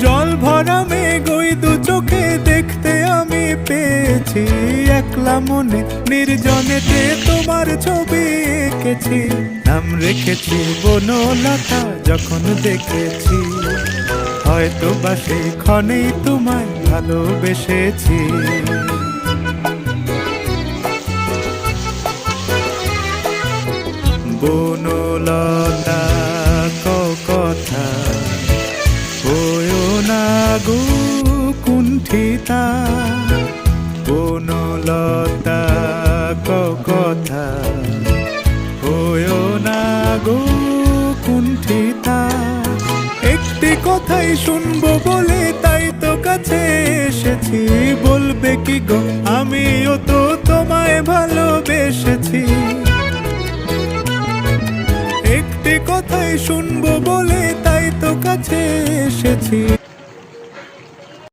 জল ভরা মেঘ ওই দু চোখে দেখতে আমি পেয়েছি, একলা মনে নির্জনেতে তোমার ছবি এঁকেছি। নাম রেখেছি বনলতা যখন দেখেছি, হয়তো বা সেই ক্ষণেই তোমায় ভালোবেসেছি। বনলতা কথা হয়ো না গো কুণ্ঠিতা, বনলতা কথা হয়ো না গো কুণ্ঠিতা। একটি কথাই শুনবো বলে তাই তো কাছে এসেছি, বলবে কি গো আমিও তো তোমায় ভালোবেসেছি। একটি কথাই শুনবো বলে তাই তো কাছে এসেছি।